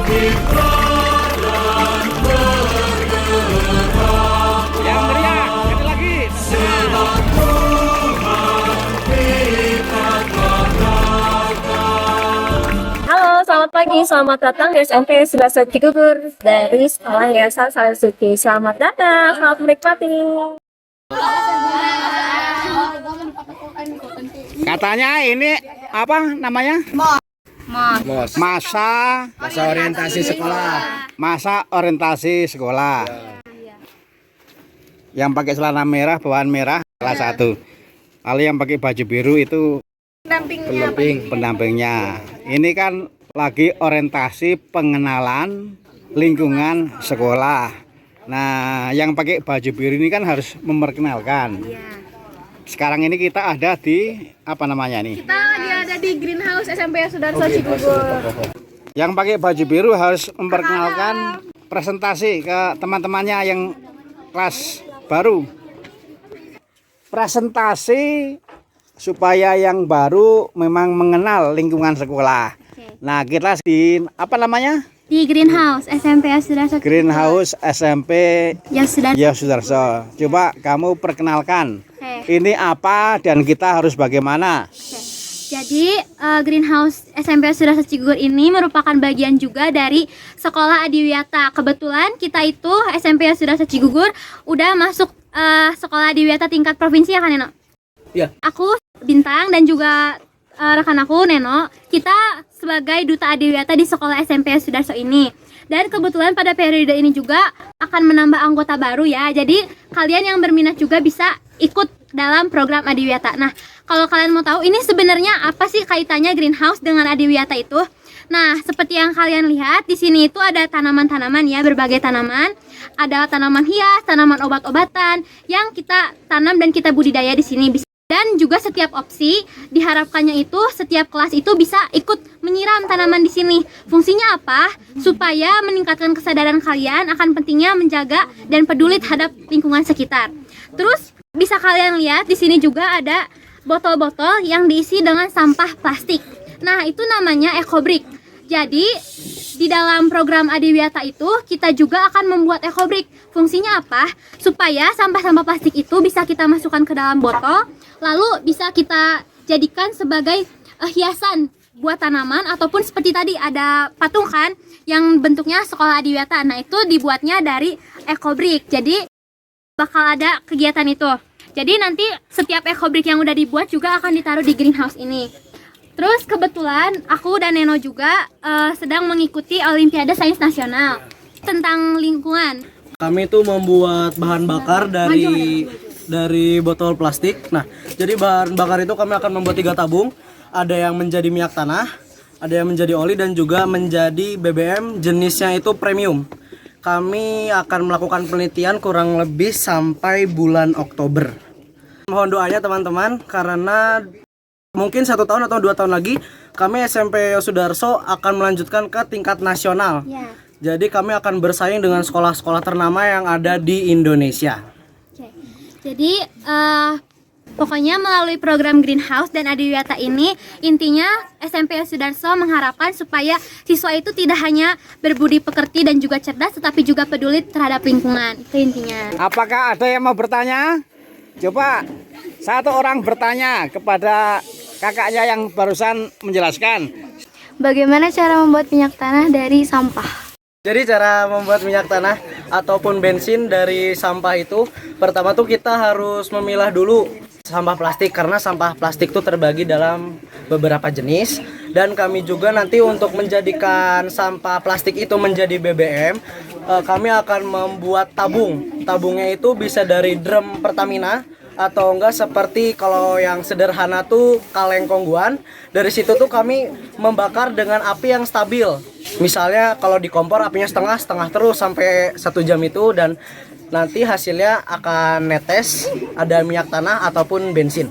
Yang meriah, sekali lagi. Halo, selamat pagi. Selamat datang di SMP Sudarso Cigugur dari Sekolah Yayasan Sarasuti. Selamat datang, selamat menikmati. Katanya ini apa namanya? Masa orientasi sekolah. masa orientasi sekolah. Yang pakai celana merah, bawahan merah, kelas 1. Lalu yang pakai baju biru itu pendampingnya. Ini kan lagi orientasi pengenalan lingkungan sekolah. Nah, yang pakai baju biru ini kan harus memperkenalkan. Sekarang ini kita ada di apa namanya nih? Kita lagi ada di Greenhouse SMP Sudarso Cigugur. Yang pakai baju biru harus memperkenalkan presentasi ke teman-temannya yang kelas baru. Presentasi supaya yang baru memang mengenal lingkungan sekolah. Nah, kita di apa namanya? Di Greenhouse SMP Sudarso. Greenhouse SMP Sudarso. Coba kamu perkenalkan. Ini apa dan kita harus bagaimana? Jadi Greenhouse SMP Sudarso Cigugur ini merupakan bagian juga dari Sekolah Adiwiyata. Kebetulan kita itu SMP Sudarso Cigugur udah masuk Sekolah Adiwiyata tingkat provinsi ya kan Neno? Iya. Aku Bintang dan juga rekan aku Neno, kita sebagai duta Adiwiyata di Sekolah SMP Sudarso ini. Dan kebetulan pada periode ini juga akan menambah anggota baru ya. Jadi kalian yang berminat juga bisa ikut dalam program Adiwiyata. Nah, kalau kalian mau tahu ini sebenarnya apa sih kaitannya Greenhouse dengan Adiwiyata itu? Nah, seperti yang kalian lihat di sini itu ada tanaman-tanaman ya, berbagai tanaman. Ada tanaman hias, tanaman obat-obatan yang kita tanam dan kita budidaya di sini. Dan juga setiap opsi diharapkannya itu setiap kelas itu bisa ikut menyiram tanaman di sini. Fungsinya apa? Supaya meningkatkan kesadaran kalian akan pentingnya menjaga dan peduli terhadap lingkungan sekitar. Terus bisa kalian lihat di sini juga ada botol-botol yang diisi dengan sampah plastik. Nah, itu namanya EcoBrick. Jadi, di dalam program Adiwiyata itu kita juga akan membuat EcoBrick. Fungsinya apa? Supaya sampah-sampah plastik itu bisa kita masukkan ke dalam botol, lalu bisa kita jadikan sebagai hiasan buat tanaman, ataupun seperti tadi ada patung kan yang bentuknya Sekolah Adiwiyata. Nah, itu dibuatnya dari EcoBrick. Jadi bakal ada kegiatan itu. Jadi nanti setiap EcoBrick yang udah dibuat juga akan ditaruh di Greenhouse ini. Terus kebetulan aku dan Neno juga sedang mengikuti Olimpiade Sains Nasional tentang lingkungan. Kami itu membuat bahan bakar dari botol plastik. Nah, jadi bahan bakar itu kami akan membuat 3 tabung. Ada yang menjadi minyak tanah, ada yang menjadi oli, dan juga menjadi BBM jenisnya itu premium. Kami akan melakukan penelitian kurang lebih sampai bulan Oktober. Mohon doanya teman-teman, karena mungkin 1 tahun atau 2 tahun lagi kami SMP Sudarso akan melanjutkan ke tingkat nasional. Ya. Jadi kami akan bersaing dengan sekolah-sekolah ternama yang ada di Indonesia. Oke. Jadi pokoknya melalui program Greenhouse dan Adiwiyata ini, intinya SMP Sudarso mengharapkan supaya siswa itu tidak hanya berbudi pekerti dan juga cerdas, tetapi juga peduli terhadap lingkungan. Itu intinya. Apakah ada yang mau bertanya? Coba satu orang bertanya kepada kakaknya yang barusan menjelaskan. Bagaimana cara membuat minyak tanah dari sampah? Jadi cara membuat minyak tanah ataupun bensin dari sampah itu, pertama tuh kita harus memilah dulu sampah plastik, karena sampah plastik itu terbagi dalam beberapa jenis. Dan kami juga nanti untuk menjadikan sampah plastik itu menjadi BBM, kami akan membuat tabung. Tabungnya itu bisa dari drum Pertamina, atau enggak seperti kalau yang sederhana tuh kaleng kongguan. Dari situ tuh kami membakar dengan api yang stabil. Misalnya kalau di kompor apinya setengah terus sampai 1 jam itu, dan nanti hasilnya akan netes, ada minyak tanah ataupun bensin.